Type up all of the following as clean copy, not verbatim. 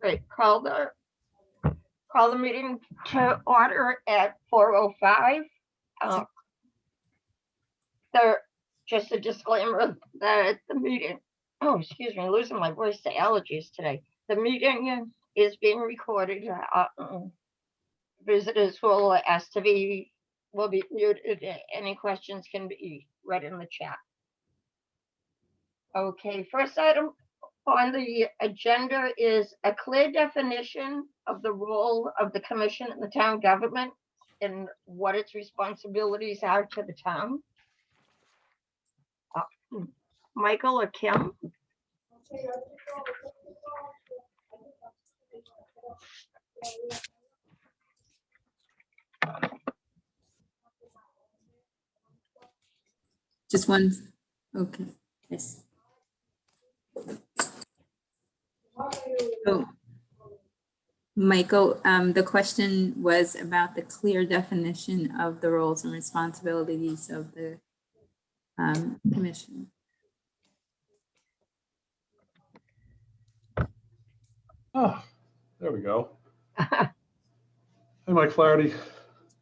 Okay, call the meeting to order at 4:05. There, just a disclaimer that the meeting, oh, excuse me, losing my voice to allergies today. The meeting is being recorded. Visitors will be muted. Any questions can be read in the chat. Okay, first item on the agenda is a clear definition of the role of the commission in the town government and what its responsibilities are to the town. Michael or Kim? Just one. Okay. Yes. Oh, Michael, the question was about the clear definition of the roles and responsibilities of the commission. Oh, there we go. Hey, Mike Flaherty.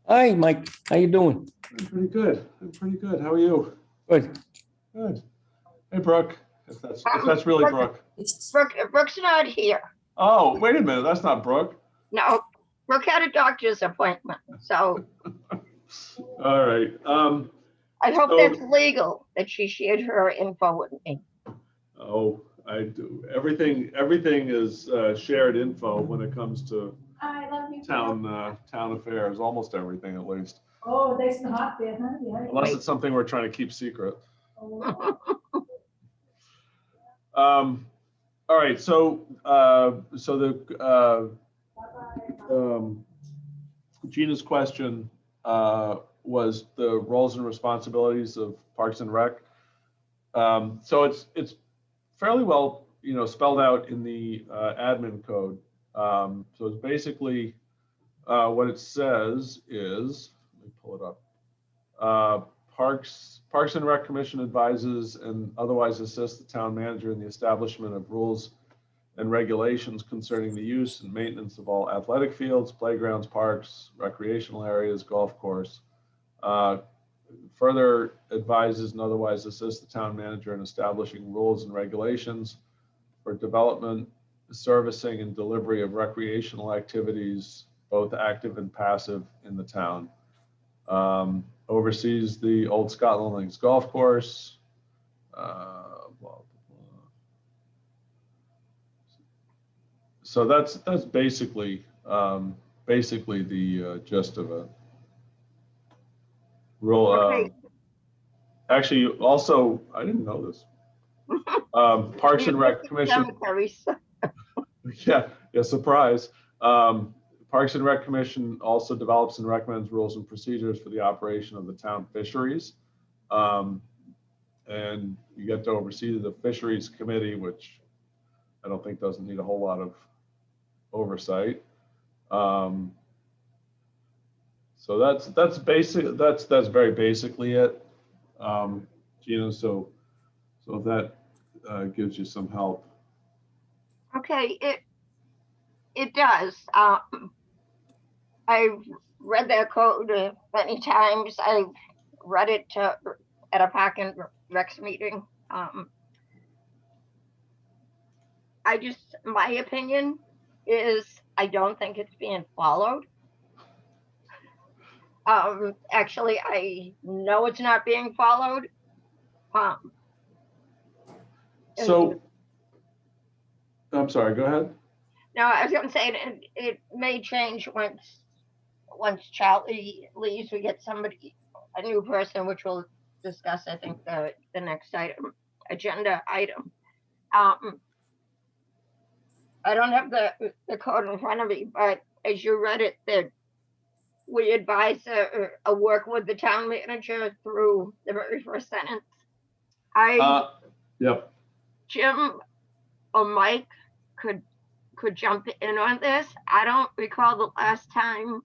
Hi, Mike. How you doing? I'm pretty good. How are you? Good. Good. Hey, Brooke. If that's really Brooke. Brooke's not here. Oh, wait a minute. That's not Brooke. No, Brooke had a doctor's appointment, so All right. I hope So- that's legal that she shared her info with me. Oh, I do. Everything is shared info when it comes to town affairs. Almost everything, at least. Oh, that's not there, huh? Yeah. Unless it's something we're trying to keep secret. Oh, All right. So Gina's question was the roles and responsibilities of Parks and Rec. So it's fairly well, spelled out in the admin code. So it's basically what it says is, let me pull it up. Parks and Rec Commission advises and otherwise assists the town manager in the establishment of rules and regulations concerning the use and maintenance of all athletic fields, playgrounds, parks, recreational areas, golf course. Further advises and otherwise assists the town manager in establishing rules and regulations for development, servicing, and delivery of recreational activities, both active and passive, in the town. Oversees the Old Scotland Links Golf Course. Blah, blah, blah. So that's basically the gist of it. Okay. Actually, also, I didn't know this. Parks and Rec Commission. Cemeteries. Yeah, surprise. Parks and Rec Commission also develops and recommends rules and procedures for the operation of the town fisheries. And you get to oversee the fisheries committee, which I don't think doesn't need a whole lot of oversight. So that's basic. That's very basically it, Gina. So if that gives you some help. Okay, it does. I've read that code many times. I've read it at a Park and Recs meeting. My opinion is I don't think it's being followed. Actually, I know it's not being followed. So I'm sorry. Go ahead. No, I was going to say it may change once Charlie leaves. We get a new person, which we'll discuss. I think the next agenda item. I don't have the code in front of me, but as you read it, that we advise a work with the town manager through the very first sentence. Yep. Jim or Mike could jump in on this. I don't recall the last time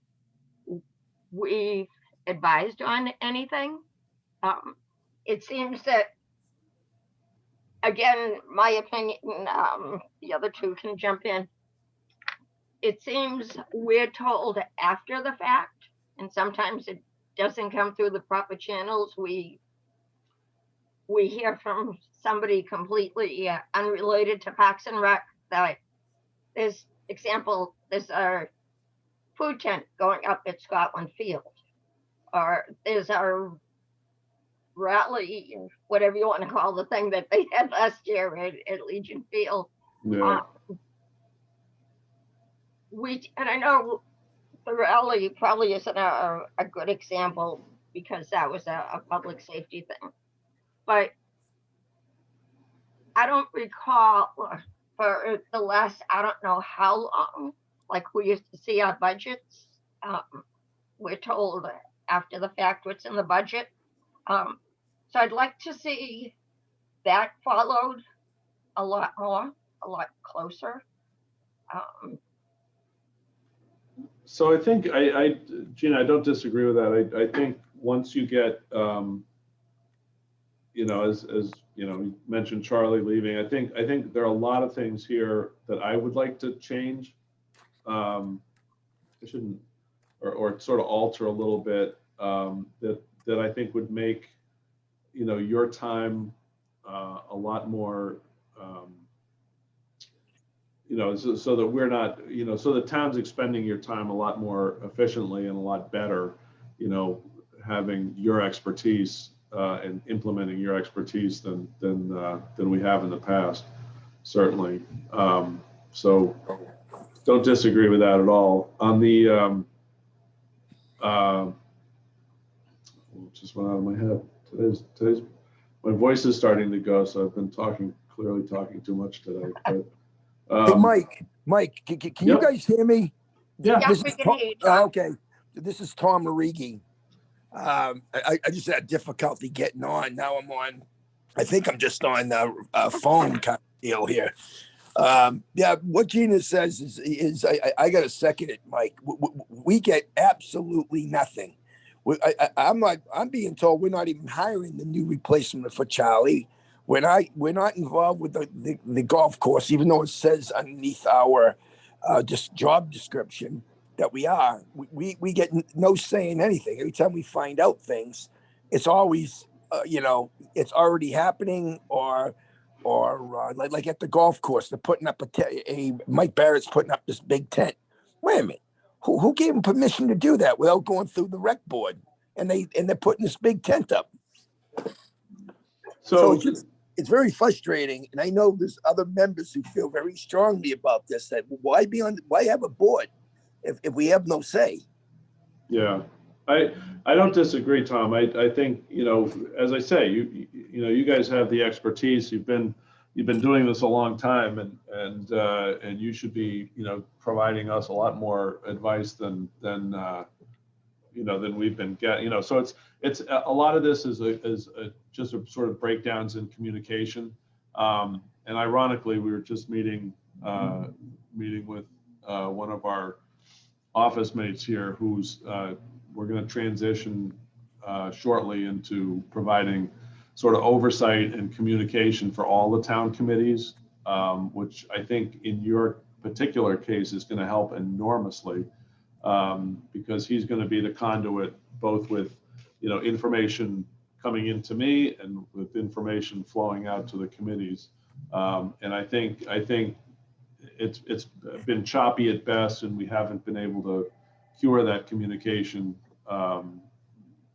we advised on anything. It seems that, again, my opinion, the other two can jump in. it seems we're told after the fact, and sometimes it doesn't come through the proper channels. We hear from somebody completely unrelated to Parks and Rec that there's a food tent going up at Scotland Field, or there's a rally, whatever you want to call the thing that they had last year at Legion Field. Yeah. And I know the rally probably isn't a good example because that was a public safety thing, but I don't recall for the last, I don't know how long, like we used to see our budgets. We're told after the fact what's in the budget. So I'd like to see that followed a lot more, a lot closer. So I think Gina, I don't disagree with that. I think once you get, you know, as you know, you mentioned Charlie leaving. I think there are a lot of things here that I would like to change. I shouldn't, or sort of alter a little bit. That I think would make, you know, your time a lot more. You know, so that we're not, you know, so the town's expending your time a lot more efficiently and a lot better, you know, having your expertise and implementing your expertise than we have in the past, certainly. So don't disagree with that at all. On the, just went out of my head. Today's my voice is starting to go, so I've been clearly talking too much today. But, hey, Mike, can you Yep. guys hear me? Yeah. Yeah, This we is can Tom- hear you, Tom. okay. This is Tom Marigi. I just had difficulty getting on. Now I'm on. I think I'm just on the phone kind of deal here. Yeah, what Gina says is I got to second it, Mike. We get absolutely nothing. I'm being told we're not even hiring the new replacement for Charlie. We're not involved with the golf course, even though it says underneath our just job description that we are. We get no say in anything. Every time we find out things, it's always you know, it's already happening, or like at the golf course, they're putting up a Mike Barrett's putting up this big tent. Wait a minute, who gave him permission to do that without going through the rec board? And they're putting this big tent up. So it's very frustrating, and I know there's other members who feel very strongly about this. That why have a board if we have no say? Yeah, I don't disagree, Tom. I think, you know, as I say, you know, you guys have the expertise. You've been doing this a long time, and you should be, you know, providing us a lot more advice than you know, than we've been getting. You know, so it's a lot of this is just a sort of breakdowns in communication. And ironically, we were just meeting with one of our office mates here who's we're going to transition shortly into providing sort of oversight and communication for all the town committees, which I think in your particular case is going to help enormously, because he's going to be the conduit both with, you know, information coming into me and with information flowing out to the committees. And I think it's been choppy at best, and we haven't been able to cure that communication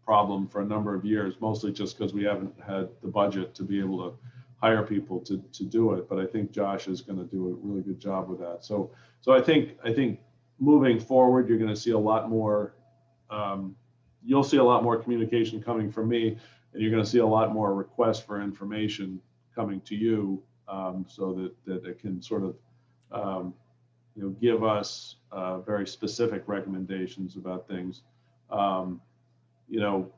problem for a number of years, mostly just because we haven't had the budget to be able to hire people to do it. But I think Josh is going to do a really good job with that. So I think moving forward, you're going to see a lot more. You'll see a lot more communication coming from me, and you're going to see a lot more requests for information coming to you, so that it can sort of you know, give us very specific recommendations about things. You know,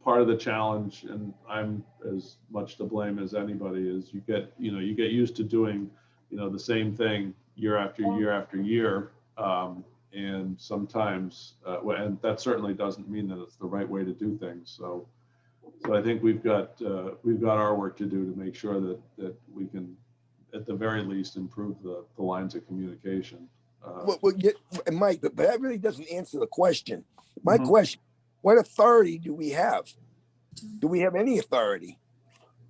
part of the challenge, and I'm as much to blame as anybody, is you get used to doing, you know, the same thing year after year after year, and sometimes, and that certainly doesn't mean that it's the right way to do things. So I think we've got our work to do to make sure that we can, at the very least, improve the lines of communication. Well, and Mike, but that really doesn't answer the question. My Mhm. question: what authority do we have? Do we have any authority?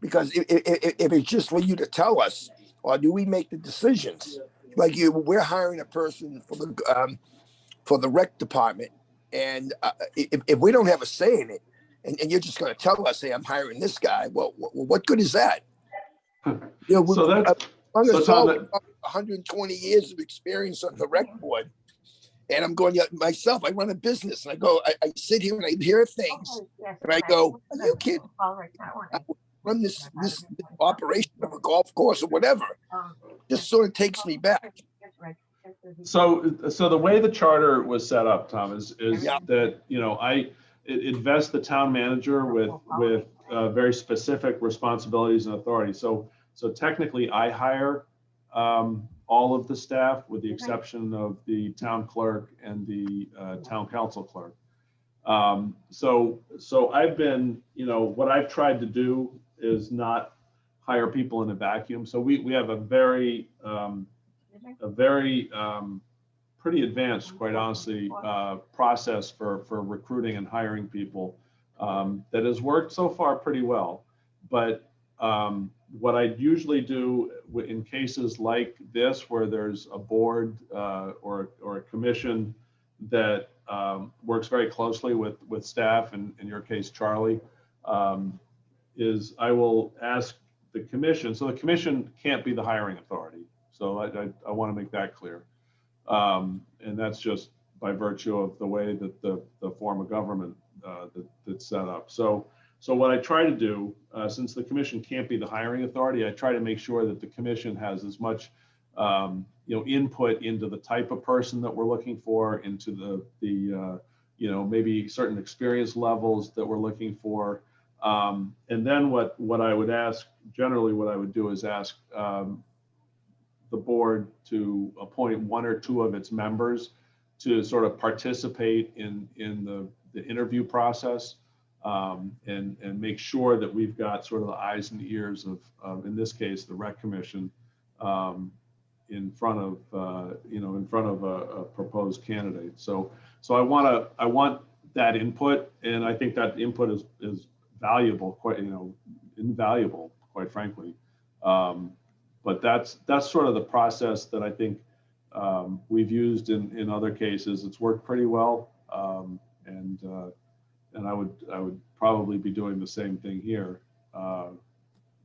Because if it's just for you to tell us, or do we make the decisions? Like we're hiring a person for the rec department, and if we don't have a say in it, and you're just going to tell us, "Hey, I'm hiring this guy," well, what good is that? So that's, I'm so going to Tom, solve 120 years of experience on the rec board. And I'm going, yeah, myself, I run a business and I sit here and I hear things and I go, are you kidding? I would run this operation of a golf course or whatever. Just sort of takes me back. so the way the charter was set up, Tom, is Yeah. that, it vests the town manager with very specific responsibilities and authority. So technically, I hire all of the staff with the exception of the town clerk and the town council clerk. So I've been, what I've tried to do is not hire people in a vacuum. So we have a very pretty advanced, quite honestly, process for recruiting and hiring people that has worked so far pretty well. But what I usually do in cases like this, where there's a board or a commission that works very closely with staff, and in your case, Charlie, is I will ask the commission. So the commission can't be the hiring authority. So I want to make that clear. And that's just by virtue of the way that the form of government that's set up. So what I try to do, since the commission can't be the hiring authority, I try to make sure that the commission has as much input into the type of person that we're looking for, into the maybe certain experience levels that we're looking for. And then what I would ask, generally what I would do is ask the board to appoint one or two of its members to sort of participate in the interview process, and make sure that we've got sort of the eyes and ears of in this case, the rec commission, in front of a proposed candidate. So I want that input, and I think that input is valuable, quite invaluable, quite frankly. But that's sort of the process that I think we've used in other cases. It's worked pretty well, and I would probably be doing the same thing here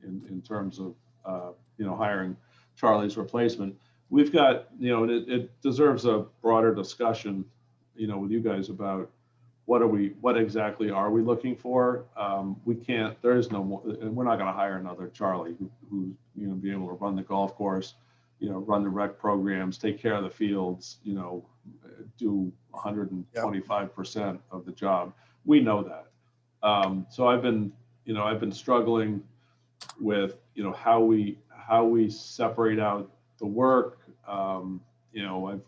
in terms of hiring Charlie's replacement. We've got it deserves a broader discussion with you guys about what exactly are we looking for. We can't, there is no more, and we're not going to hire another Charlie who's be able to run the golf course, run the rec programs, take care of the fields, do 125% of the job. We know that. So I've been struggling with how we separate out the work. I've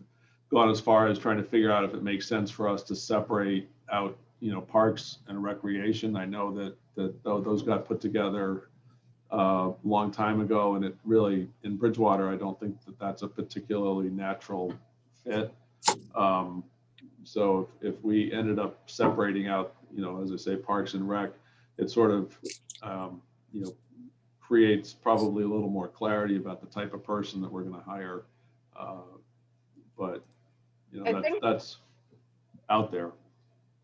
gone as far as trying to figure out if it makes sense for us to separate out parks and recreation. I know that those got put together a long time ago, and it really, in Bridgewater, I don't think that that's a particularly natural fit. So if we ended up separating out, as I say, parks and rec, it sort of creates probably a little more clarity about the type of person that we're going to hire. But that's out there.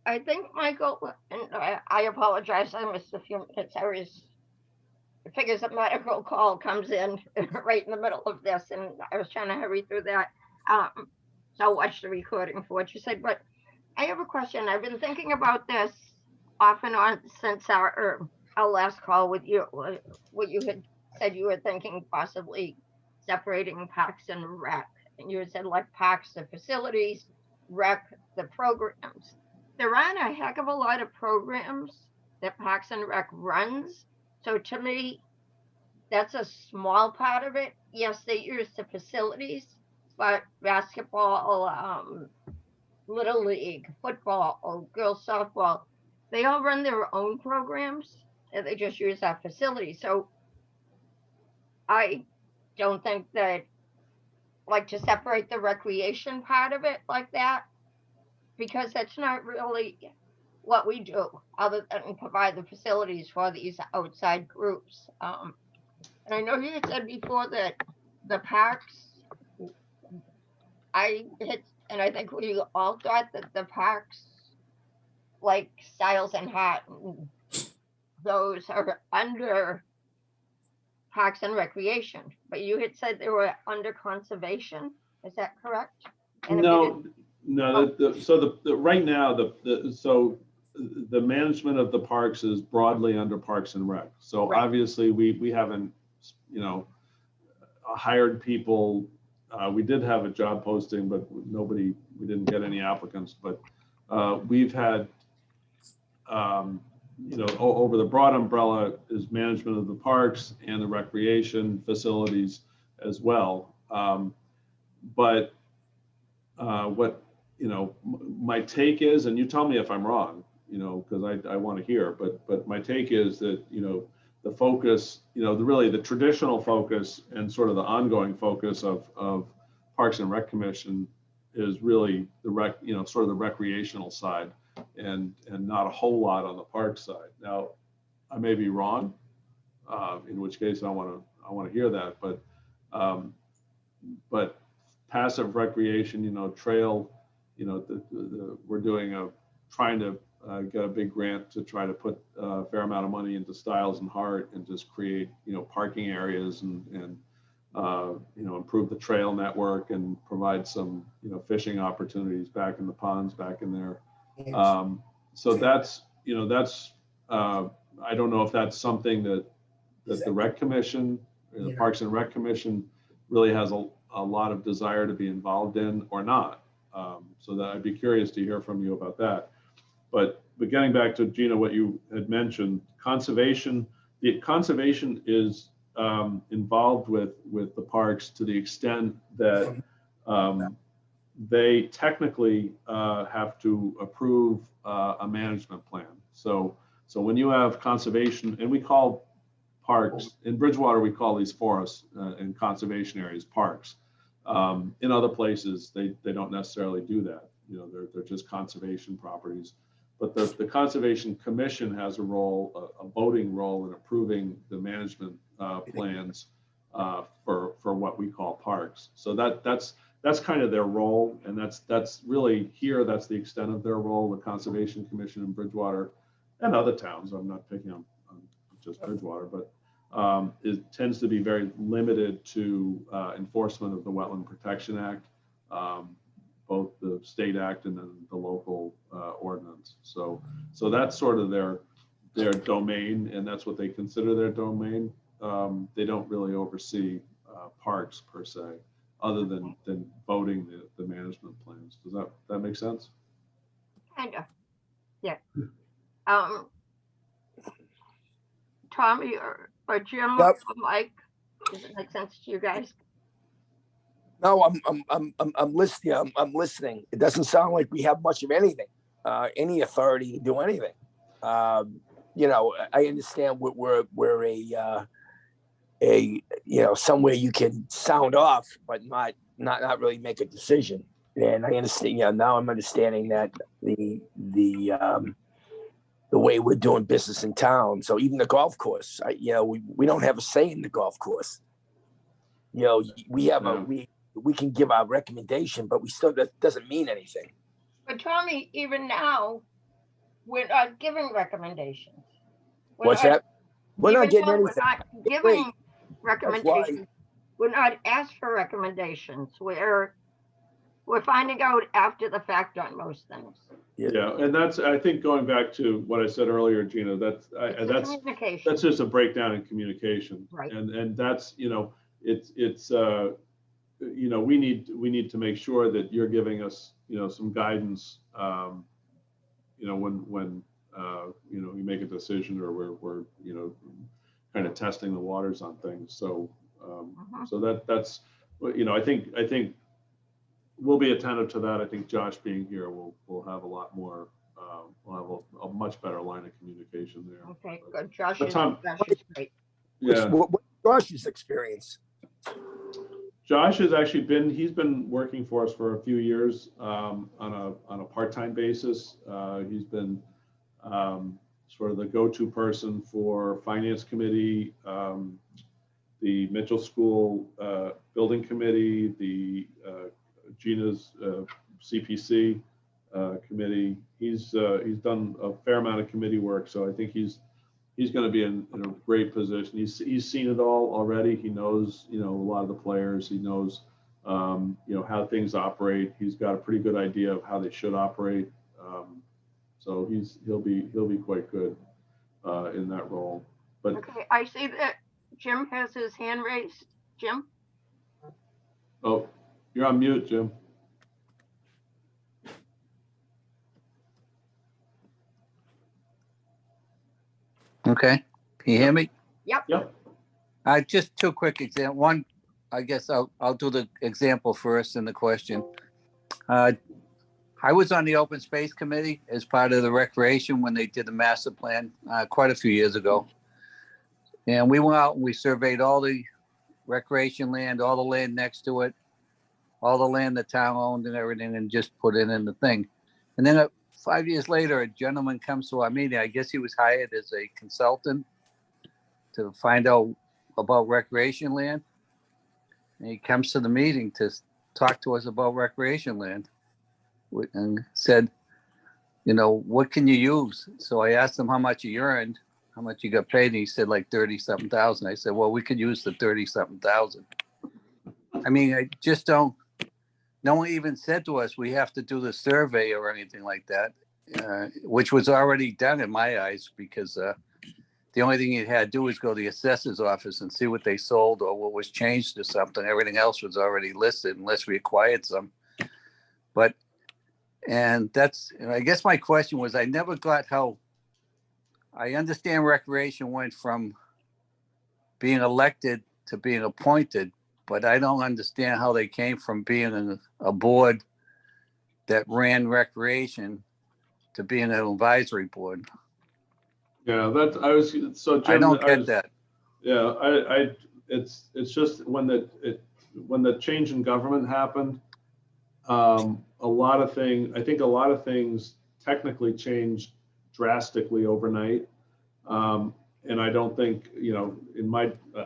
I think, Michael, and I apologize, I missed a few minutes. I figures a medical call comes in right in the middle of this, and I was trying to hurry through that. So I'll watch the recording for what you said. But I have a question. I've been thinking about this off and on since our last call with you. What you had said, you were thinking possibly separating parks and rec. And you had said like parks, the facilities, rec, the programs. There aren't a heck of a lot of programs that Parks and Rec runs. So to me, that's a small part of it. Yes, they use the facilities, but basketball, little league, football, or girls softball, they all run their own programs and they just use our facilities. So I don't think that like to separate the recreation part of it like that? Because that's not really what we do, other than provide the facilities for these outside groups. And I know you had said before that the parks, and I think we all thought that the parks, like Styles and Hart, those are under Parks and Recreation, but you had said they were under conservation. Is that correct? And if you No, right now, the management of the parks is broadly under Parks and Rec. So Right. obviously, we haven't, hired people. We did have a job posting, but we didn't get any applicants. But we've had, over the broad umbrella is management of the parks and the recreation facilities as well. But what, my take is, and you tell me if I'm wrong, because I want to hear, but my take is that, the focus, really the traditional focus and sort of the ongoing focus of Parks and Rec Commission is really sort of the recreational side and not a whole lot on the park side. Now, I may be wrong, in which case I want to hear that, but passive recreation, trail, we're trying to get a big grant to try to put a fair amount of money into Styles and Hart and just create, parking areas and improve the trail network and provide some, fishing opportunities back in the ponds, back in there. So that's, I don't know if that's something that the Rec Commission, the Parks and Rec Commission really has a lot of desire to be involved in or not. So that I'd be curious to hear from you about that. But getting back to Gina, what you had mentioned, conservation is involved with the parks to the extent that they technically have to approve a management plan. So when you have conservation, and we call parks, in Bridgewater, we call these forests and conservation areas parks. In other places, they don't necessarily do that. They're just conservation properties. But the Conservation Commission has a voting role in approving the management plans for what we call parks. So that's kind of their role, and that's really here. That's the extent of their role. The Conservation Commission in Bridgewater and other towns. I'm not picking on just Bridgewater, but it tends to be very limited to enforcement of the Wetland Protection Act, both the state act and then the local ordinance. So that's sort of their domain, and that's what they consider their domain. They don't really oversee parks per se, other than voting the management plans. Does that make sense? kind of, yeah. Tommy or Jim Yep. or Mike, does it make sense to you guys? No, I'm listening. I'm listening. It doesn't sound like we have much of anything, any authority to do anything. I understand we're somewhere you can sound off, but not really make a decision. And I understand. Now I'm understanding that the way we're doing business in town. So even the golf course, we don't have a say in the golf course. We have we can give our recommendation, but that doesn't mean anything. But Tommy, even now, we're not giving recommendations. What's that? We're not getting We're anything. not giving recommendations. We're not asked for recommendations. We're finding out after the fact on most things. Yeah, and I think going back to what I said earlier, Gina, that's Communication. that's just a breakdown in communication. Right. And that's, we need to make sure that you're giving us, some guidance, when we make a decision or we're kind of testing the waters on things. So, so that's, I think we'll be attentive to that. I think Josh being here, we'll have a lot more, we'll have a much better line of communication there. Okay, good. Josh But is Tom- great. Yeah, What's Josh's experience? Josh has actually he's been working for us for a few years on a part-time basis. He's been sort of the go-to person for Finance Committee, the Mitchell School Building Committee, the Gina's CPC committee. He's done a fair amount of committee work, so I think he's going to be in a great position. He's seen it all already. He knows, a lot of the players. He knows, how things operate. He's got a pretty good idea of how they should operate. So he'll be quite good in that role. But Okay, I see that Jim has his hand raised. Jim? oh, you're on mute, Jim. Okay, can you hear me? Yep. Just two quick examples. One, I guess I'll do the example first and the question. I was on the Open Space Committee as part of the recreation when they did the master plan quite a few years ago. And we went out and we surveyed all the recreation land, all the land next to it, all the land the town owned and everything, and just put it in the thing. And then 5 years later, a gentleman comes to our meeting. I guess he was hired as a consultant to find out about recreation land. And he comes to the meeting to talk to us about recreation land and said, what can you use? So I asked him how much he earned, how much he got paid. And he said like 37,000. I said, well, we could use the 37,000. I mean, I just don't. No one even said to us, we have to do the survey or anything like that, which was already done in my eyes, because the only thing you had to do was go to the assessor's office and see what they sold or what was changed or something. Everything else was already listed unless we acquired some. And I guess my question was, I never got how, I understand recreation went from being elected to being appointed, but I don't understand how they came from being a board that ran recreation to being an advisory board. Yeah, Jim, I don't get that. Yeah, it's just when the change in government happened, a lot of things technically changed drastically overnight. And I don't think,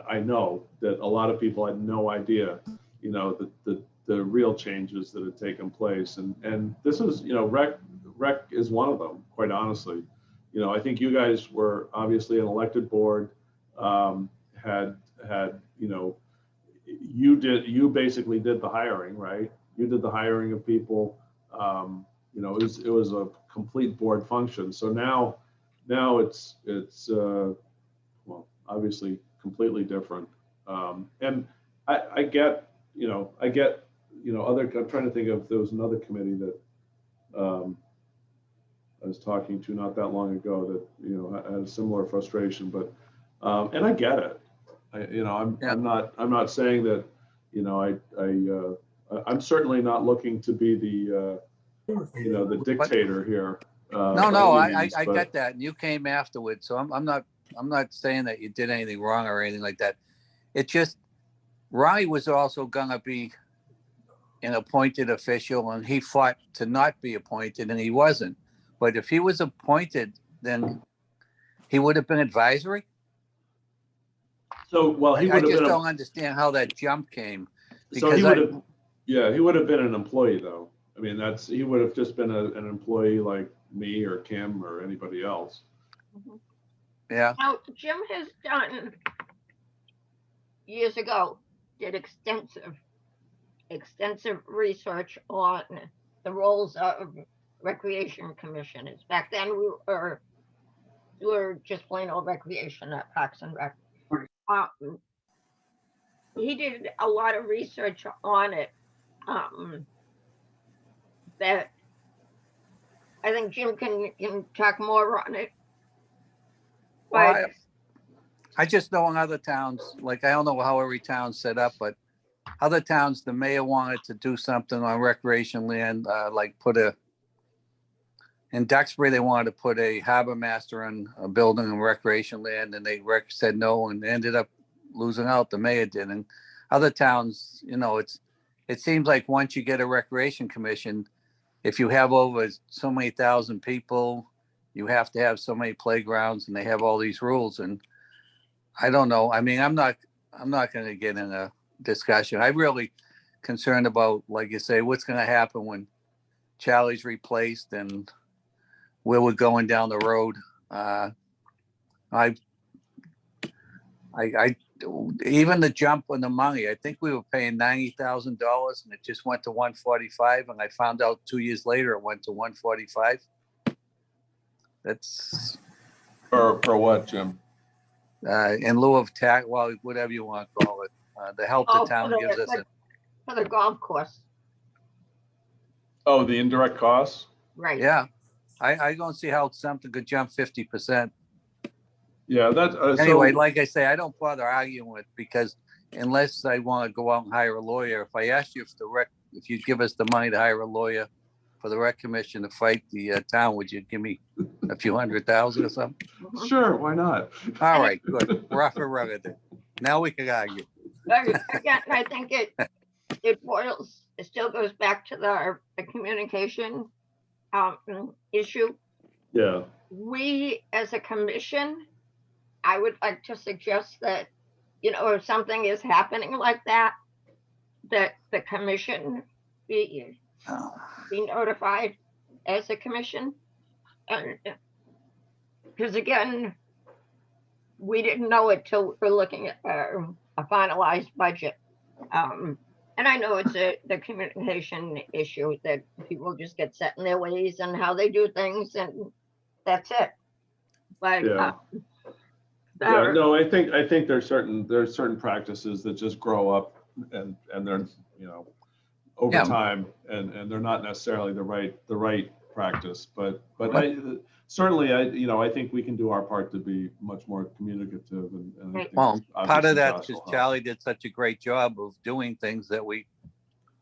I know that a lot of people had no idea, the real changes that had taken place. And this is, rec is one of them, quite honestly. I think you guys were obviously an elected board, you basically did the hiring, right? You did the hiring of people. It was a complete board function. So now it's obviously completely different. And I get, I'm trying to think of, there was another committee that I was talking to not that long ago that, had a similar frustration, but, and I get it. I'm not saying that, I'm certainly not looking to be the dictator here. No, I get that. And you came afterwards. So I'm not saying that you did anything wrong or anything like that. It just, Ronnie was also gonna be an appointed official, and he fought to not be appointed, and he wasn't. But if he was appointed, then he would have been advisory. So, well, he I would have just been. don't understand how that jump came. So he would have, yeah, he would have been an employee though. I mean, he would have just been an employee like me or Kim or anybody else. Yeah. Now, Jim has done, years ago, did extensive research on the roles of recreation commissioners. Back then, we were just plain old recreation at Parks and Rec. He did a lot of research on it that I think Jim can talk more on it. Well, But I just know in other towns, like I don't know how every town's set up, but other towns, the mayor wanted to do something on recreation land, like in Duxbury, they wanted to put a harbor master on a building on recreation land, and they said no and ended up losing out. The mayor did. And other towns, it seems like once you get a recreation commission, if you have over so many thousand people, you have to have so many playgrounds, and they have all these rules. And I don't know. I mean, I'm not going to get in a discussion. I'm really concerned about, like you say, what's going to happen when Charlie's replaced and where we're going down the road. I even the jump on the money, I think we were paying $90,000 and it just went to 145. And I found out 2 years later, it went to 145. That's For what, Jim? in lieu of tax, well, whatever you want to call it, the help the Oh, town gives us. For the golf course, Oh, the indirect costs? right? Yeah, I don't see how something could jump 50%. Yeah, that's, Anyway, so, like I say, I don't bother arguing with, because unless I want to go out and hire a lawyer, if I asked you if you give us the money to hire a lawyer for the rec commission to fight the town, would you give me a few $100,000 or something? Mhm. sure, why not? All right, good. Rough and rugged then. Now we can argue. But again, I think it still goes back to the communication issue. Yeah, We, as a commission, I would like to suggest that, if something is happening like that, that the commission be notified as a commission. And because again, we didn't know it till we're looking at a finalized budget. And I know it's the communication issue that people just get set in their ways and how they do things, and that's it. But yeah. Yeah, no, I think there's certain practices that just grow up and they're, over Yeah. time, and they're not necessarily the right practice, but Right. I think we can do our part to be much more communicative and I Right. think Well, part obviously of that Josh is will help. Charlie did such a great job of doing things that we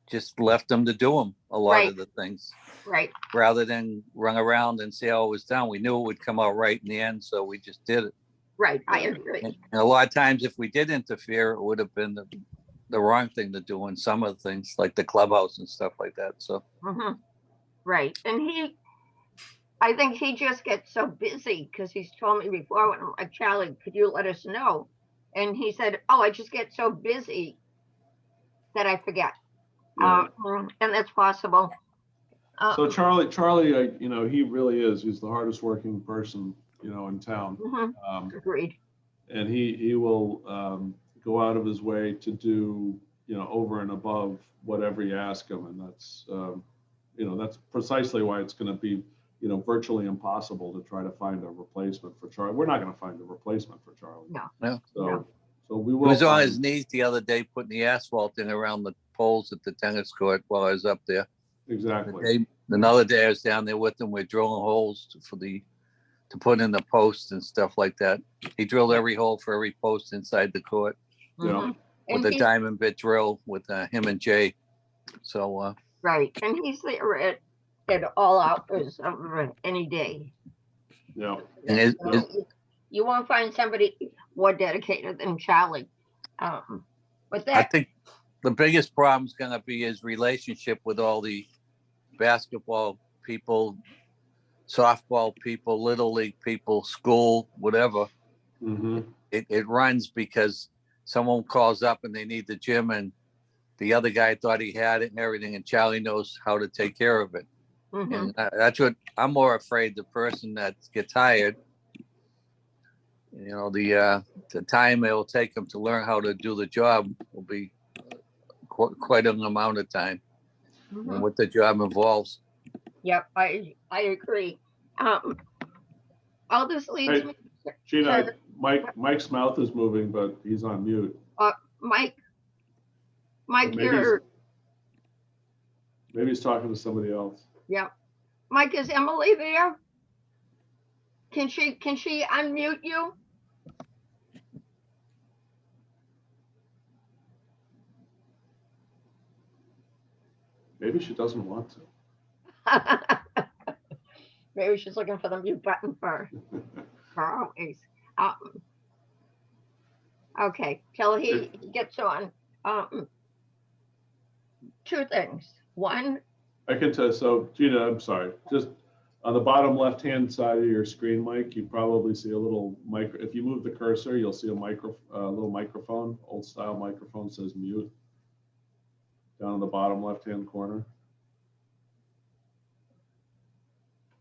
just left him to do them, a lot Right. of the things, right, rather than run around and see how it was done. We knew it would come out right in the end, so we just did it. right, I agree. And a lot of times, if we did interfere, it would have been the wrong thing to do in some of the things, like the clubhouse and stuff like that. So, Mhm. Right, and I think he just gets so busy because he's told me before when I'm like, Charlie, could you let us know? And he said, oh, I just get so busy that I forget. Yeah. And that's possible. So Charlie, he really is. He's the hardest working person, in town. Mhm. Agreed. And he will go out of his way to do, over and above whatever you ask him. And that's precisely why it's going to be, virtually impossible to try to find a replacement for Charlie. We're not going to find a replacement for Charlie. No. No. So we he will. was on find- his knees the other day putting the asphalt in around the poles at the tennis court while I was up there. Exactly. Another day I was down there with him. We're drilling holes to put in the posts and stuff like that. He drilled every hole for every post inside the court Yeah. Mhm. with And a diamond bit drill with him and Jay. So, right, and he's there at all hours of any day. Yeah. and his, So you won't find somebody more dedicated than Charlie. But I that, think the biggest problem is going to be his relationship with all the basketball people, softball people, little league people, school, whatever. Mm-hmm. It runs because someone calls up and they need the gym, and the other guy thought he had it and everything, and Charlie knows how to take care of it. mhm, And that's what I'm more afraid. The person that gets hired, the time it will take them to learn how to do the job will be quite an amount of time, and mhm. what the job involves. Yep, I agree. All this leads Hey, me, Gina, Mike's mouth is moving, but he's on mute. Mike, Maybe you're, Maybe he's talking to somebody else. yeah. Mike, is Emily there? Can she unmute you? Maybe she doesn't want to. Maybe she's looking for the mute button for always. Okay, till he gets on. Um, two things. One, I can tell, so Gina, I'm sorry, just on the bottom left-hand side of your screen, Mike, you probably see a little micro, if you move the cursor, you'll see a little microphone, old style microphone says mute. Down in the bottom left-hand corner.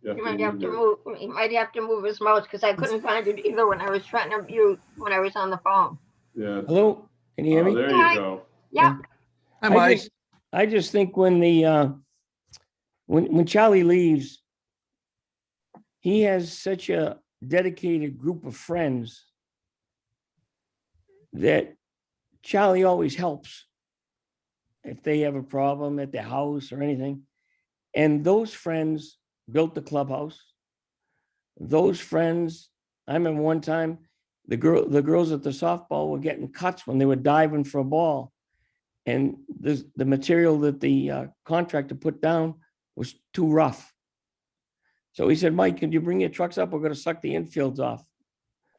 you might have to move, he might have to move his mouse because I couldn't find it either when I was trying to mute when I was on the phone. Yeah. Hello, can you hear Oh, me? there Hi. you go. Yeah, Hi, I Mike. I just think when when Charlie leaves, he has such a dedicated group of friends that Charlie always helps if they have a problem at their house or anything. And those friends built the clubhouse. Those friends, I remember one time the girls at the softball were getting cuts when they were diving for a ball. And the material that the contractor put down was too rough. So he said, Mike, can you bring your trucks up? We're going to suck the infields off.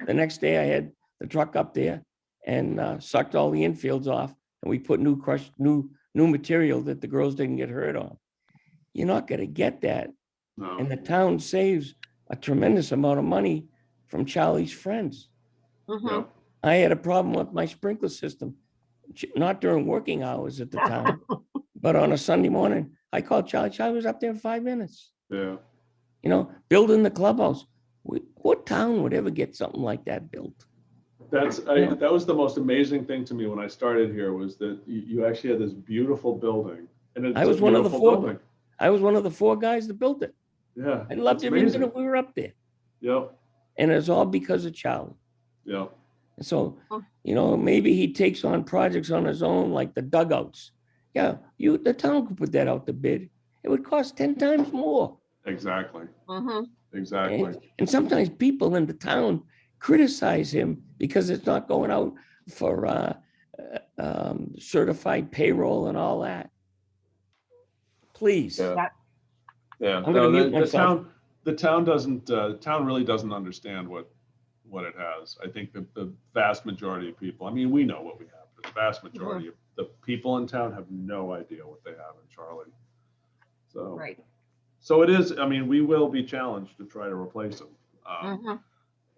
The next day I had the truck up there and sucked all the infields off. And we put new material that the girls didn't get hurt on. You're not going to get that. No. And the town saves a tremendous amount of money from Charlie's friends. mhm. Yeah. I had a problem with my sprinkler system, not during working hours at the time, but on a Sunday morning, I called Charlie. Charlie was up there in 5 minutes, Yeah. you know, building the clubhouse. What town would ever get something like that built? That was the most amazing thing to me when I started here was that you actually had this beautiful building. And it's I was a one of the beautiful four. building. I was one of the 4 guys that built it. Yeah. I loved it's every amazing. minute we were up there. Yep. And it's all because of Charlie. Yep. And so, you know, maybe he takes on projects on his own, like the dugouts. Yeah, the town could put that out to bid. It would cost 10 times more. Exactly. Mhm. Exactly. And sometimes people in the town criticize him because it's not going out for certified payroll and all that. Please. Yeah. Yeah. I'm No, gonna mute myself. the town really doesn't understand what it has. I think the vast majority of people, I mean, we know what we have, but the vast majority of the people in town have no idea what they have in Charlie. So, Right. so it is, I mean, we will be challenged to try to replace him. Mhm.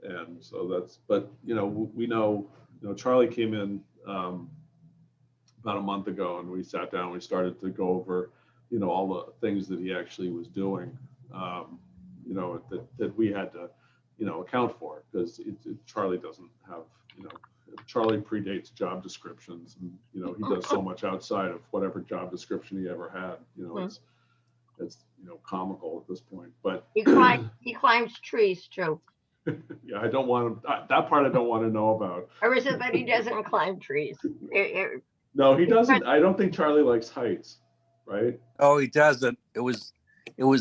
And so but you know, we know, Charlie came in about a month ago and we sat down, we started to go over, all the things that he actually was doing, that we had to, account for, because Charlie doesn't have, Charlie predates job descriptions, and, he does so much outside of whatever job description he ever had, it's comical at this point, but He climbs trees too. yeah, I don't want to, that part I don't want to know about. Or is it that he doesn't climb trees? No, he doesn't. I don't think Charlie likes heights, right? Oh, he doesn't. It was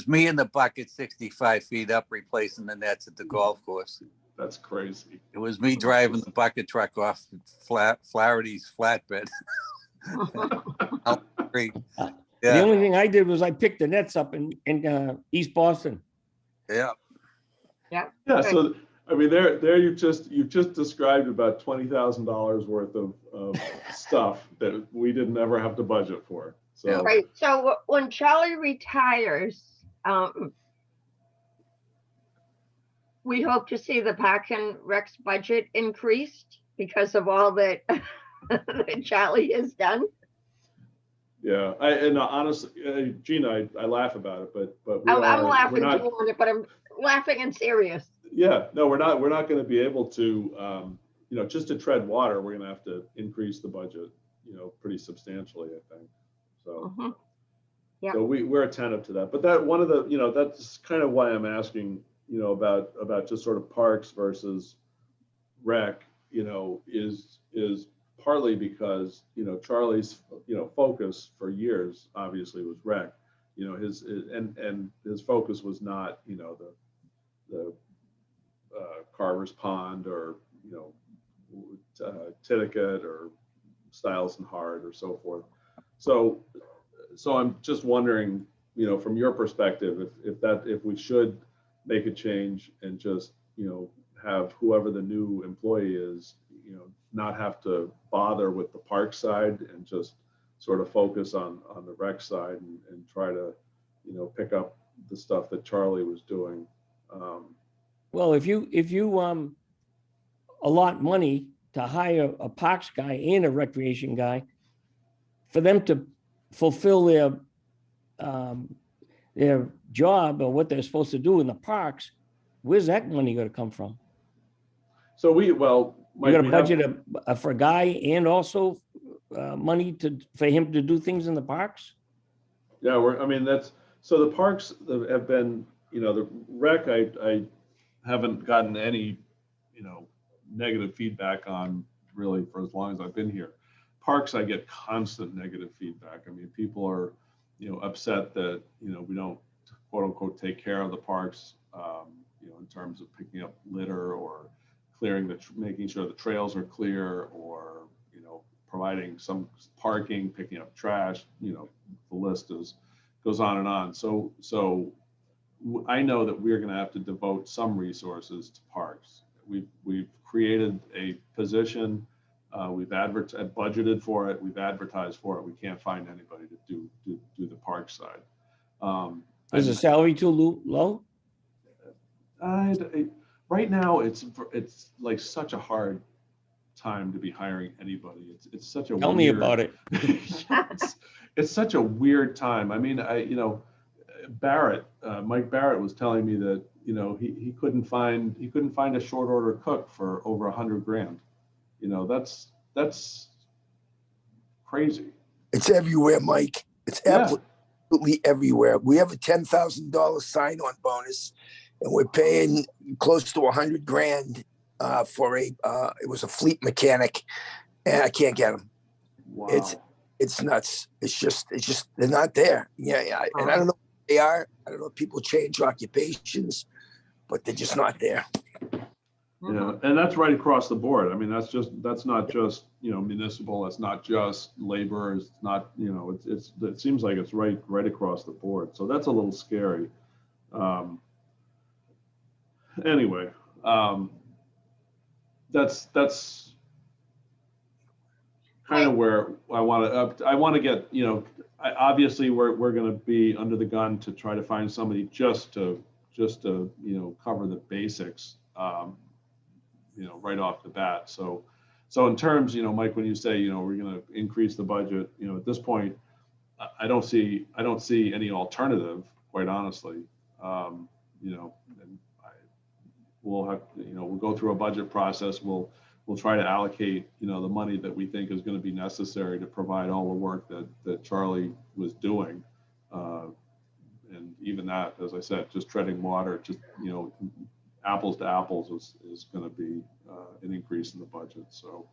me in the bucket 65 feet up replacing the nets at the golf course. That's crazy. It was me driving the bucket truck off Flaherty's flatbed. Great. The Yeah, only thing I did was I picked the nets up in East Boston. yeah. Yeah. So I mean, there you've just described about $20,000 worth of stuff that we didn't ever have to budget for. So Yeah. Right. So when Charlie retires, we hope to see the Park and Rec's budget increased because of all that, that Charlie has done. yeah, and honestly, Gina, I laugh about it, but I'm we're laughing not. too on it, but I'm laughing and serious. Yeah, no, we're not going to be able to, just to tread water. We're going to have to increase the budget, pretty substantially, I think. So, Mhm. Yeah. so we're attentive to that. But that one of the, that's kind of why I'm asking, about just sort of parks versus rec, is partly because, Charlie's, focus for years obviously was rec. His focus was not, the Carver's Pond or Titicut or Stiles and Hart or so forth. So I'm just wondering, from your perspective, if we should make a change and just have whoever the new employee is, not have to bother with the park side and just sort of focus on the rec side and try to, pick up the stuff that Charlie was doing. Well, if you allot money to hire a parks guy and a recreation guy for them to fulfill their job or what they're supposed to do in the parks, where's that money gonna come from? So Mike, You got we to have- budget for a guy and also money for him to do things in the parks? Yeah, so the parks have been, the rec, I haven't gotten any, negative feedback on really for as long as I've been here. Parks, I get constant negative feedback. I mean, people are, upset that, we don't quote unquote take care of the parks, in terms of picking up litter or clearing making sure the trails are clear or, providing some parking, picking up trash, the list goes on and on. So I know that we're going to have to devote some resources to parks. We've created a position. We've budgeted for it. We've advertised for it. We can't find anybody to do the park side. Is the salary too low? Right now, it's like such a hard time to be hiring anybody. It's such a Tell me about it. It's such a weird time. I mean, Mike Barrett was telling me that he couldn't find a short order cook for over $100,000. That's crazy. It's everywhere, Mike. It's absolutely everywhere. We have a $10,000 sign-on bonus, and we're paying close to $100,000 for it was a fleet mechanic, and I can't get them. Wow. It's nuts. It's just they're not there. Yeah. And I don't know what they are. I don't know if people change occupations, but they're just not there. Yeah, and that's right across the board. I mean, that's not just municipal. It's not just labor. It's not it seems like it's right across the board. So that's a little scary. Anyway, that's kind of where I want to get. Obviously we're going to be under the gun to try to find somebody just to cover the basics. Right off the bat. So in terms, Mike, when you say, we're going to increase the budget, at this point, I don't see any alternative, quite honestly. And we'll have, we'll go through a budget process. We'll try to allocate, the money that we think is going to be necessary to provide all the work that Charlie was doing. And even that, as I said, just treading water, just, apples to apples is going to be an increase in the budget. So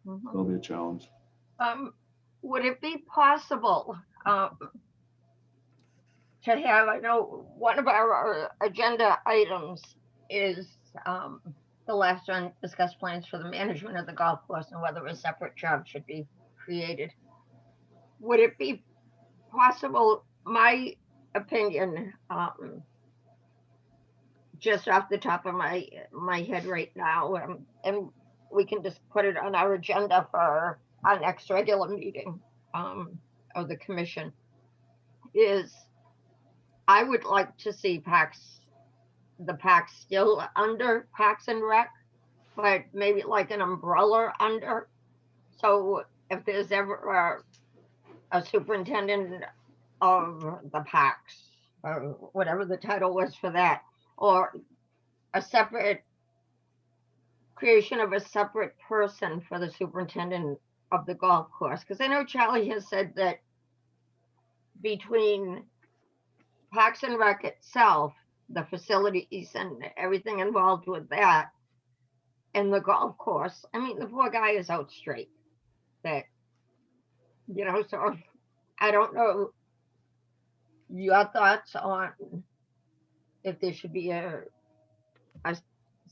it'll be a challenge. Would it be possible to have, I know one of our agenda items is the last one, discuss plans for the management of the golf course and whether a separate job should be created. Would it be possible, my opinion, just off the top of my head right now, and we can just put it on our agenda for our next regular meeting of the commission, is I would like to see the PACs still under Parks and Rec, but maybe like an umbrella under. So if there's ever a superintendent of the PACs, or whatever the title was for that, or a separate creation of a separate person for the superintendent of the golf course. Because I know Charlie has said that between Parks and Rec itself, the facilities and everything involved with that, and the golf course, I mean, the poor guy is out straight. That, so I don't know your thoughts on if there should be a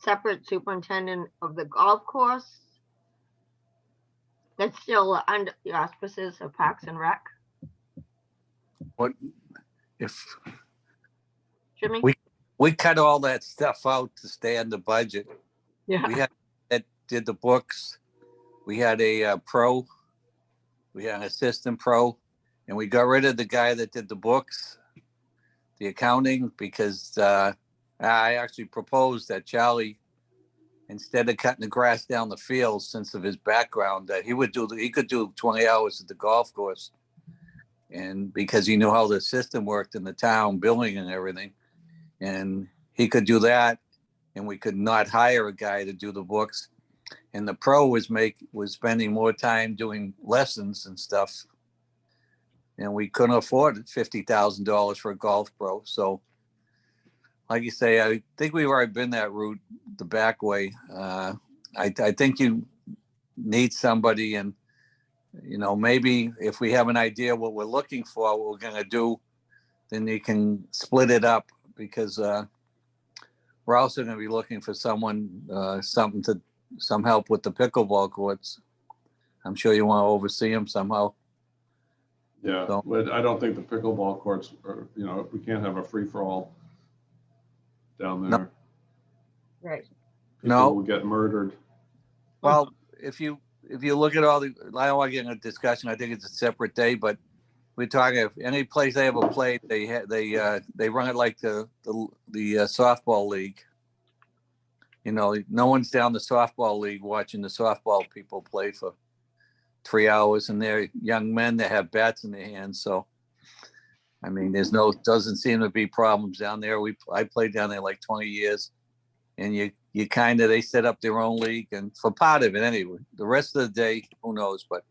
separate superintendent of the golf course that's still under the auspices of Parks and Rec. What if Jimmy? we cut all that stuff out to stay on the budget? Yeah. We had that did the books. We had a pro, we had an assistant pro, and we got rid of the guy that did the books, the accounting, because I actually proposed that Charlie, instead of cutting the grass down the field, since of his background, that he could do 20 hours at the golf course. And because he knew how the system worked in the town, billing and everything, and he could do that, and we could not hire a guy to do the books. And the pro was spending more time doing lessons and stuff, and we couldn't afford $50,000 for a golf pro. So, like you say, I think we've already been that route the back way. I think you need somebody, and maybe if we have an idea what we're looking for, what we're going to do, then you can split it up, because we're also going to be looking for someone, some help with the pickleball courts. I'm sure you want to oversee them somehow. Yeah, So- but I don't think the pickleball courts are, we can't have a free for all down No. there. Right. People No. will get murdered. Well, if you look at all the, I don't want to get in a discussion. I think it's a separate day, but we're talking, if any place they ever played, they run it like the softball league. No one's down the softball league watching the softball people play for 3 hours, and they're young men that have bats in their hands. So, I mean, doesn't seem to be problems down there. I played down there like 20 years, and they set up their own league, and for part of it anyway. The rest of the day, who knows? But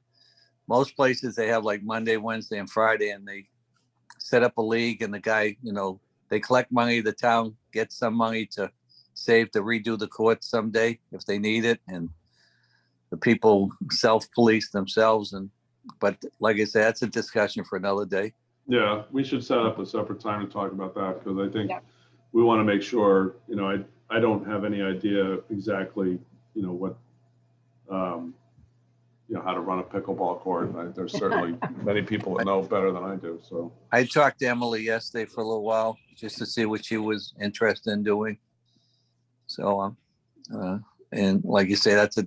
most places they have like Monday, Wednesday, and Friday, and they set up a league, and the guy, they collect money. The town gets some money to save to redo the court someday if they need it, and the people self-police themselves. But like I said, that's a discussion for another day. Yeah, we should set up a separate time to talk about that, because I think Yeah. we want to make sure, I don't have any idea exactly, what, how to run a pickleball court. There's certainly many people that know better than I do, so. I talked to Emily yesterday for a little while just to see what she was interested in doing. So, and like you say, that's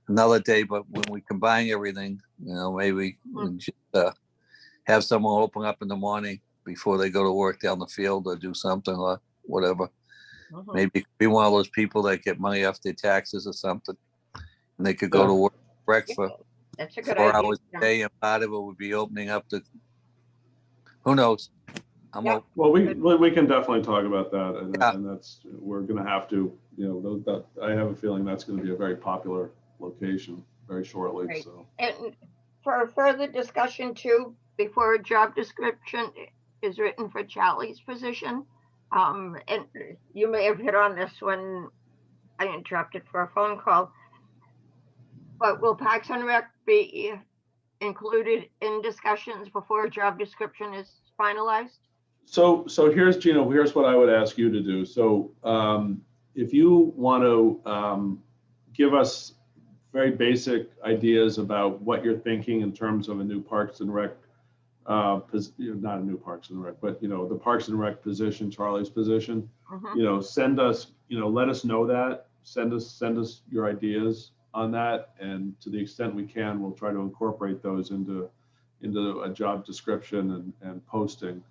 another day, but when we combine everything, maybe we just have someone open up in the morning before they go to work down the field or do something or whatever. Mhm. Maybe be one of those people that get money off their taxes or something, and they could go to work for That's a good 4 idea. hours a day, and part of it would be opening up who knows? Yeah. Well, we can definitely talk about that, and, Yeah. and we're going to have to, I have a feeling that's going to be a very popular location very shortly, Right. so. And for further discussion too, before a job description is written for Charlie's position, and you may have hit on this when I interrupted for a phone call, but will Parks and Rec be included in discussions before a job description is finalized? So here's, Gina, here's what I would ask you to do. So if you want to give us very basic ideas about what you're thinking in terms of a new Parks and Rec, not a new Parks and Rec, but the Parks and Rec position, Charlie's position, Mhm. send us, let us know that, send us your ideas on that, and to the extent we can, we'll try to incorporate those into a job description and posting.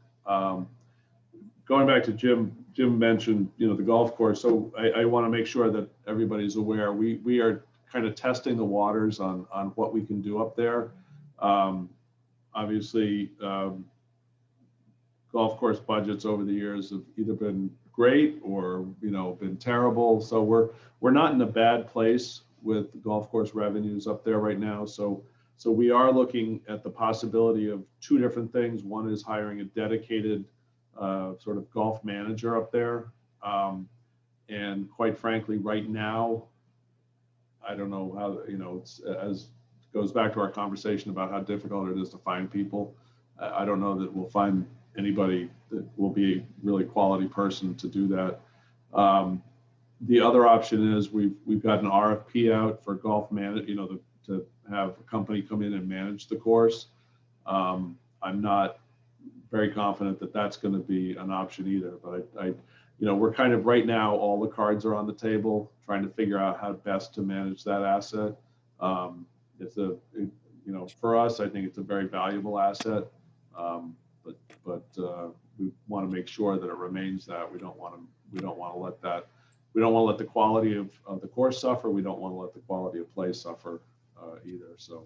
Going back to Jim mentioned, the golf course. So I want to make sure that everybody's aware. We are kind of testing the waters on what we can do up there. Obviously, golf course budgets over the years have either been great or been terrible. So we're not in a bad place with golf course revenues up there right now. So we are looking at the possibility of two different things. One is hiring a dedicated sort of golf manager up there. And quite frankly, right now, I don't know how, it's as goes back to our conversation about how difficult it is to find people. I don't know that we'll find anybody that will be a really quality person to do that. The other option is we've got an RFP out for golf to have a company come in and manage the course. I'm not very confident that that's going to be an option either, but you know, we're kind of right now, all the cards are on the table, trying to figure out how best to manage that asset. You know, for us, I think it's a very valuable asset. But we want to make sure that it remains that. We don't want to let that, we don't want to let the quality of the course suffer. We don't want to let the quality of play suffer either. So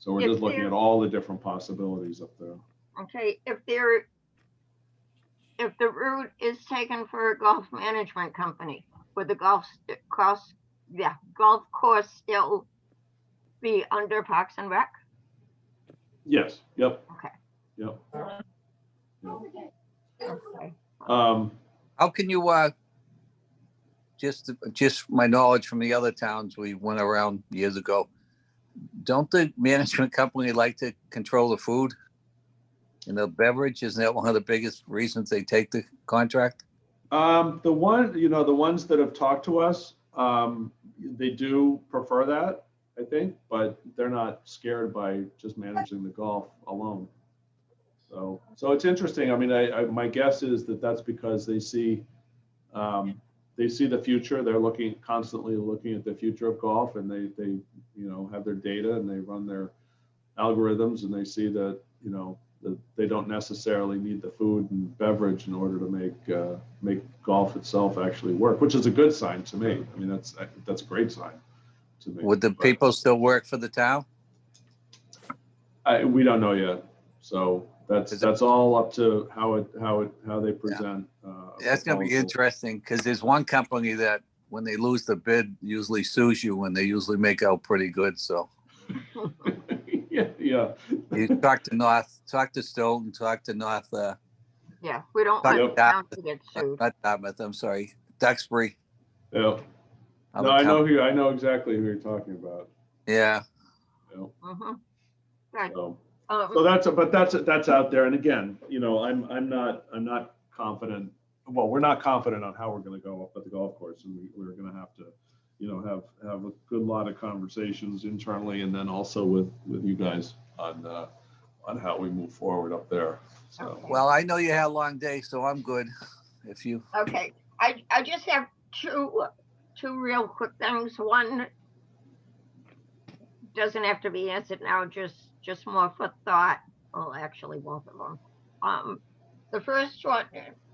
we're If just looking there- at all the different possibilities up there. Okay, if the route is taken for a golf management company, would the golf course still be under Parks and Rec? Yes. Yep. Okay. Yep. Okay. How can you, just my knowledge from the other towns we went around years ago, don't the management company like to control the food and the beverage? Isn't that one of the biggest reasons they take the contract? The ones that have talked to us, they do prefer that, I think, but they're not scared by just managing the golf alone. So it's interesting. I mean, my guess is that that's because they see the future. They're constantly looking at the future of golf, and they have their data and they run their algorithms, and they see that, that they don't necessarily need the food and beverage in order to make golf itself actually work, which is a good sign to me. I mean, that's a great sign to me. Would the But people still work for the town? we don't know yet. So that's all up to how they present. That's gonna be proposal. interesting, because there's one company that when they lose the bid usually sues you, and they usually make out pretty good. So Yeah. you talk to Stoughton, talk to North, Yeah, we don't Yep. want the town to get sued. not Dartmouth, I'm sorry, Duxbury. Yeah. other No, company. I know exactly who you're talking about. Yeah, Mhm. Right. So that's out there. And again, I'm not confident. Well, we're not confident on how we're going to go up at the golf course, and we're going to have to, have a good lot of conversations internally, and then also with you guys on how we move forward up there. So well, I know you had a long day, so I'm good. If you, Okay, I just have two real quick things. One doesn't have to be answered now, just more for thought. Well, actually, both of them. The first one,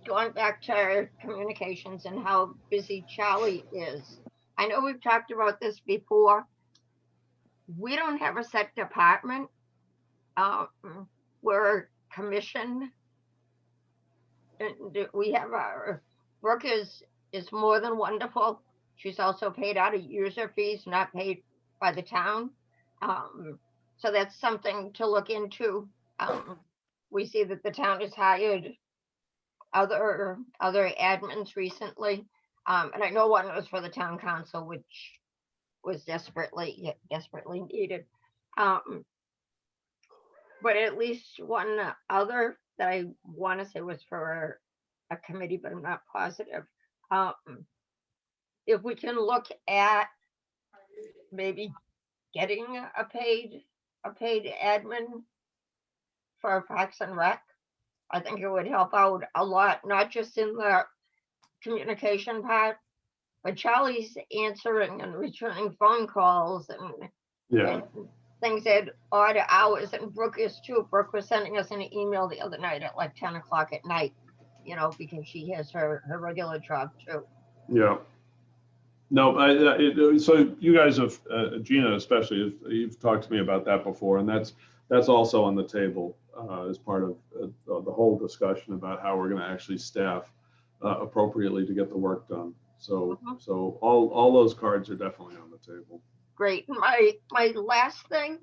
going back to communications and how busy Charlie is. I know we've talked about this before. We don't have a set department. We're a commission. And we have Brooke is more than wonderful. She's also paid out of user fees, not paid by the town. So that's something to look into. We see that the town has hired other admins recently. And I know one was for the town council, which was desperately needed. But at least one other that I want to say was for a committee, but I'm not positive. If we can look at maybe getting a paid admin for Parks and Rec, I think it would help out a lot, not just in the communication part, but Charlie's answering and returning phone calls and yeah. things at odd hours, and Brooke is too. Brooke was sending us an email the other night at like 10 o'clock at night, because she has her regular job too. Yeah. No, so you guys have, Gina especially, you've talked to me about that before, and that's also on the table as part of the whole discussion about how we're going to actually staff appropriately to get the work done. So so all those cards are definitely on the table. Great. My last thing,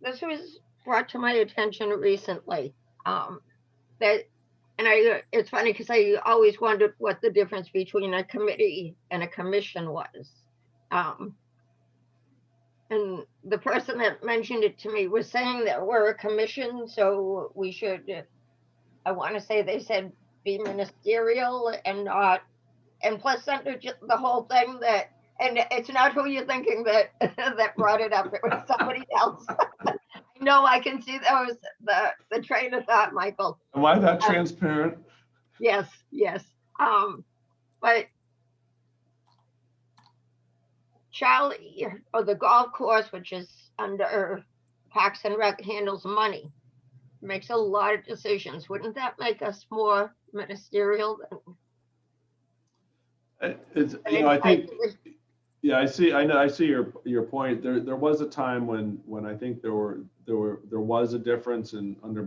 this was brought to my attention recently. It's funny because I always wondered what the difference between a committee and a commission was. And the person that mentioned it to me was saying that we're a commission, so we should, I want to say they said, be ministerial and not, and plus under the whole thing that, and it's not who you're thinking that that brought it up. It was somebody else. I know I can see that was the train of thought, Michael. Am I that transparent? Yes. But Charlie, or the golf course, which is under Parks and Rec, handles money, makes a lot of decisions. Wouldn't that make us more ministerial It's, than you know, I think, executive? yeah, I know, I see your point. There was a time when I think there was a difference in under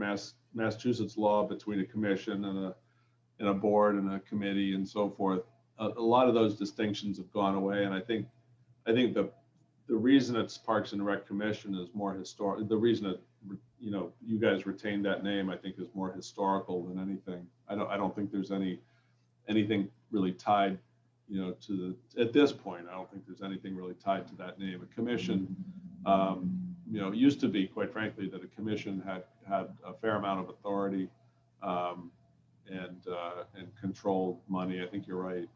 Massachusetts law between a commission and a board and a committee and so forth. A lot of those distinctions have gone away, and I think the reason it's Parks and Rec Commission is more historic. The reason that, you know, you guys retained that name, I think, is more historical than anything. I don't think there's anything really tied, you know, to the, at this point, I don't think there's anything really tied to that name. A commission, you know, it used to be, quite frankly, that a commission had a fair amount of authority and controlled money. I think you're right,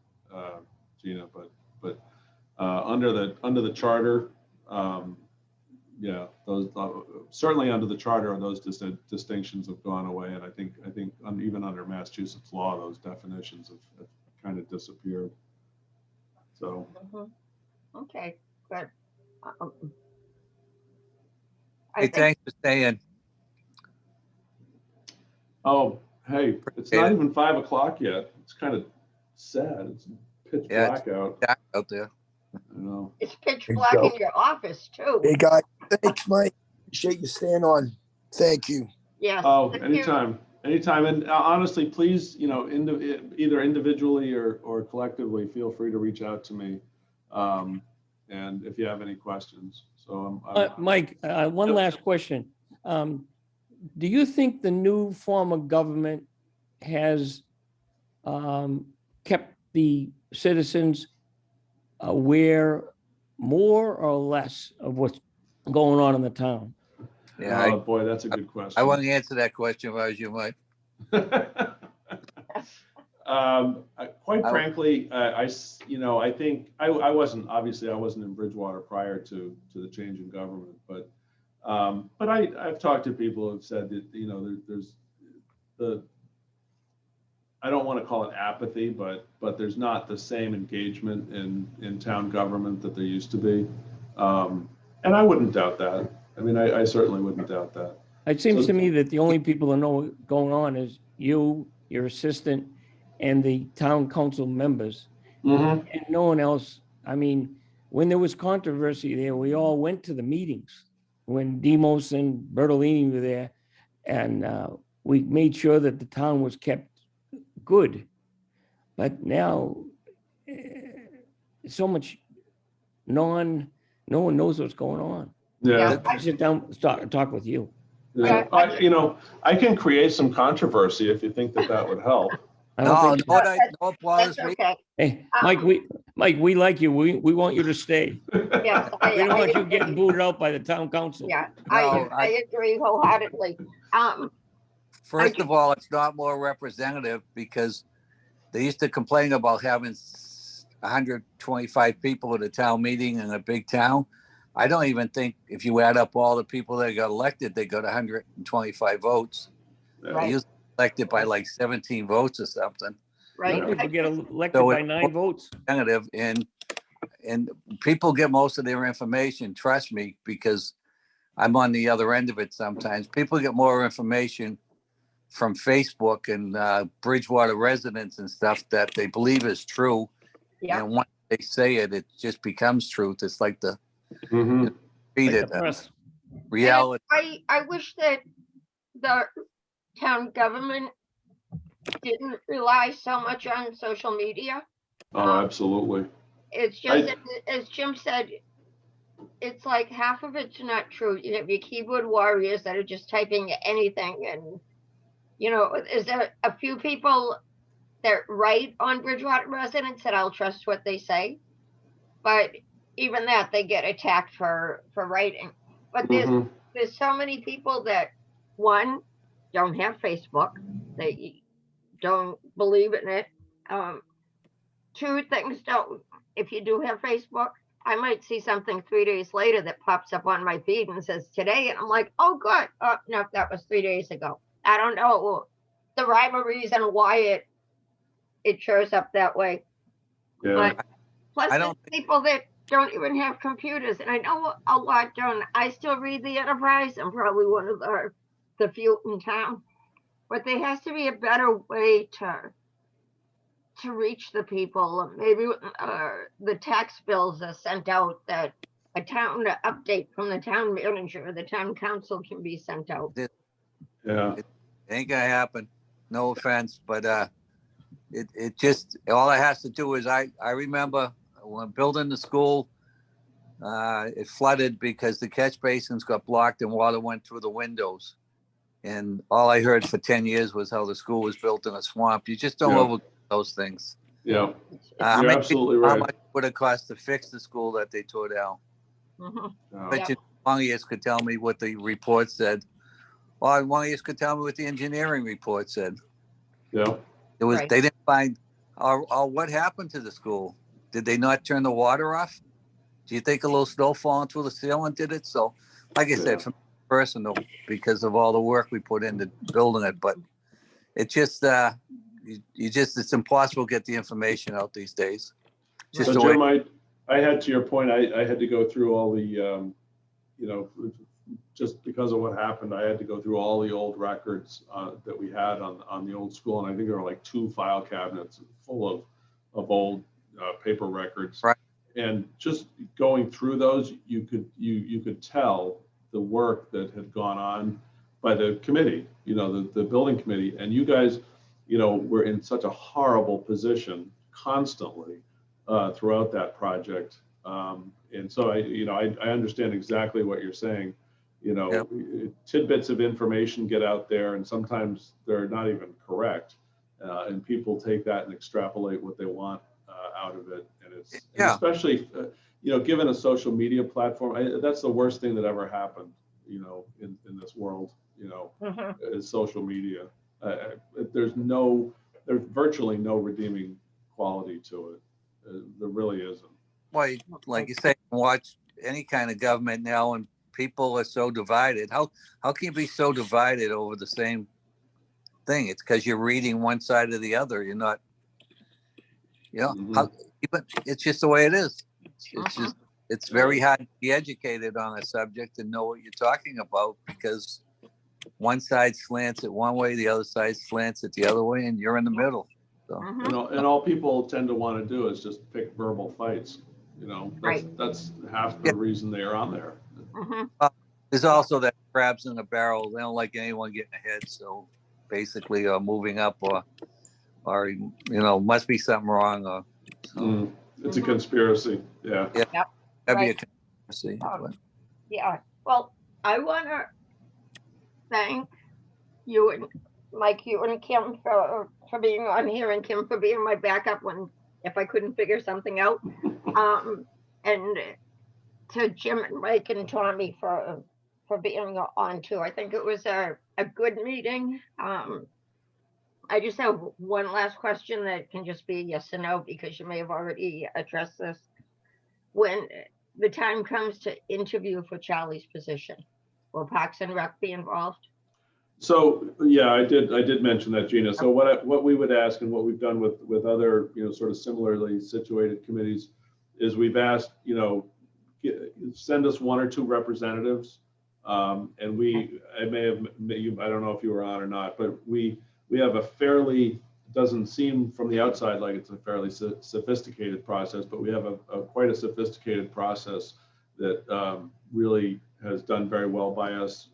Gina, but under the charter, yeah, those certainly under the charter, those distinctions have gone away, and I think even under Massachusetts law, those definitions have kind of disappeared. So, Mhm. Okay, good. Um, I Hey, think, thanks for staying. oh, hey, it's not even 5 o'clock yet. It's kind of sad. It's pitch Yeah, black out. Dark out there. I know. it's pitch There you black go. in your office too. Hey, guys, thanks, Mike. Appreciate you staying on. Thank you. Yes. Oh, thank you. anytime. And honestly, please, you know, either individually or collectively, feel free to reach out to me. And if you have any questions. So Mike, one Yep. last question. Do you think the new form of government has kept the citizens aware more or less of what's going on in the town? Yeah, oh boy, that's a good question. I want to answer that question if I was you, Mike. Quite I- frankly, you know, I think I wasn't in Bridgewater prior to the change in government, but I've talked to people who have said that, you know, there's I don't want to call it apathy, but there's not the same engagement in town government that there used to be, and I wouldn't doubt that. I mean, I certainly wouldn't doubt that. It seems So- to me that the only people that know what's going on is you, your assistant, and the town council members, Mm-hmm. and no one else. I mean, when there was controversy there, we all went to the meetings when Demos and Bertolini were there, and we made sure that the town was kept good. But now, so much no one knows what's going on. Yeah. Yeah. Sit down, talk with you. Yeah. You know, I can create some controversy if you think that would help. I don't No, think- no, bothers That's me. okay. Hey, Mike, we like you. We want you to stay. Yes, We don't want you agree. getting booted out by the town council. Yeah, No, I agree wholeheartedly. First of all, it's not more representative because they used to complain about having 125 people at a town meeting in a big town. I don't even think if you add up all the people that got elected, they got 125 votes. Yeah. They used to be elected by like 17 votes or something. right. Some people get elected So by it- 9 votes. Representative, and people get most of their information, trust me, because I'm on the other end of it sometimes. People get more information from Facebook and Bridgewater residents and stuff that they believe is true. Yeah. And once they say it, it just becomes truth. It's like the Mhm. read Like it, the press. reality. I wish that the town government didn't rely so much on social media. Oh, absolutely. It's just, as Jim said, it's like half of it's not true. You have your keyboard warriors that are just typing anything, and you know, is there a few people that write on Bridgewater residents that I'll trust what they say? But even that, they get attacked for writing. But Mhm. there's so many people that, one, don't have Facebook, they don't believe in it. Two, things don't, if you do have Facebook, I might see something 3 days later that pops up on my feed and says today, and I'm like, oh, good. Oh, no, that was 3 days ago. I don't know the rhyme or reason why it shows up that way. Yeah, But plus, I there's don't people that don't even have computers, and I know a lot don't. I still read the Enterprise. I'm probably one of the few in town. But there has to be a better way to reach the people. Maybe the tax bills are sent out that a town update from the town manager or the town council can be sent out. yeah, it ain't gonna happen. No offense, but it just all it has to do is I remember when building the school, it flooded because the catch basins got blocked and water went through the windows. And all I heard for 10 years was how the school was built in a swamp. You just don't Yeah. overlook those things. yeah. How You're many- absolutely how right. much would it cost to fix the school that they tore down? Mhm. Yeah. Bet you one of you could tell me what the report said. Or one of you could tell me what the engineering report said. Yeah. It was Right. they didn't find or what happened to the school. Did they not turn the water off? Do you think a little snow falling through the ceiling did it? So, like I said, Yeah. from personal, because of all the work we put into building it, but it just you just it's impossible to get the information out these days. Just So the way Jim, I had, to your point, I had to go through all the, you know, just because of what happened, I had to go through all the old records that we had on the old school. And I think there were like 2 file cabinets full of old paper records. Right. And just going through those, you could tell the work that had gone on by the committee, you know, the building committee. And you guys, you know, were in such a horrible position constantly throughout that project. And so I understand exactly what you're saying. You know, Yep. tidbits of information get out there and sometimes they're not even correct. And people take that and extrapolate what they want out of it. And it's and Yeah. especially, you know, given a social media platform, that's the worst thing that ever happened, you know, in this world, you know, Mhm. is social media. There's virtually no redeeming quality to it. There really isn't. well, like you say, watch any kind of government now, and people are so divided. How can you be so divided over the same thing? It's because you're reading one side or the other. You're not, you know, Mhm. how but it's just the way it is. It's Mhm. just it's very hard to be educated on a subject and know what you're talking about because one side slants it one way, the other side slants it the other way, and you're in the middle. So Mhm. And all people tend to want to do is just pick verbal fights. You know, Right. that's half Yeah. the reason they are on there. Mhm. there's also that crabs in the barrel. They don't like anyone getting ahead. So basically, moving up or you know, must be something wrong. Or so Mm. It's a Mhm. conspiracy. Yeah. yeah, Yep. that'd be a Right. conspiracy. Oh. But Yeah. Well, I want to thank you and Mike, you and Kim for being on here, and Kim for being my backup when if I couldn't figure something out. And to Jim and Mike and Tommy for being on too. I think it was a good meeting. I just have one last question that can just be yes or no because you may have already addressed this. When the time comes to interview for Charlie's position, will Parks and Rec be involved? So yeah, I did mention that, Gina. So what we would ask and what we've done with other, you know, sort of similarly situated committees is we've asked, you know, send us 1 or 2 representatives. And I don't know if you were on or not, but we have a fairly, doesn't seem from the outside like it's a fairly sophisticated process, but we have a quite a sophisticated process that really has done very well by us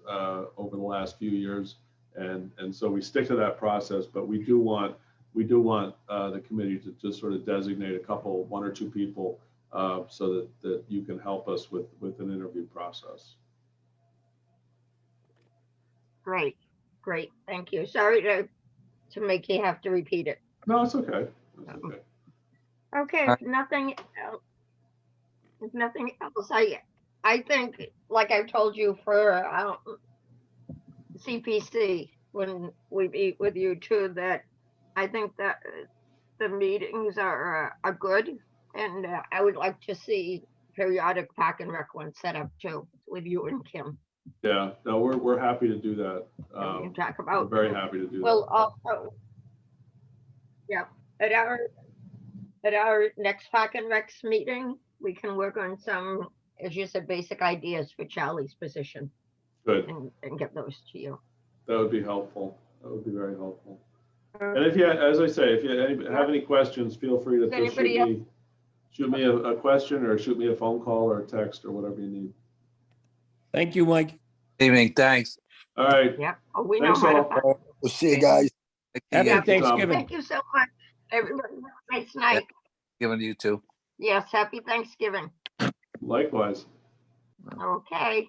over the last few years, and so we stick to that process. But we do want the committee to just sort of designate a couple, 1 or 2 people, so that you can help us with an interview process. Great, great, thank you. Sorry to make you have to repeat it. No, it's okay. It's okay. Okay, Alright. nothing else. If nothing else, I think, like I told you for CPC when we meet with you too, that I think that the meetings are good, and I would like to see periodic Park and Rec ones set up too with you and Kim. Yeah, no, we're happy to do that. And we can talk We're about. very happy to do Well, that. also, yeah, at our at our next Park and Recs meeting, we can work on some, as you said, basic ideas for Charlie's position Good. and get those to you. That would be helpful. That would be very helpful. And if you, as I say, if you have any questions, feel free to Does just anybody shoot me a question or shoot me a phone call or a text or whatever you need. Thank you, Mike. Evening, thanks. All right. Yeah, oh, we know Thanks how to all. find. We'll see you guys. Happy Yeah. Thanksgiving. Thank you so much, everybody. Have a nice night. Giving you two. Yes, happy Thanksgiving. Likewise. Okay.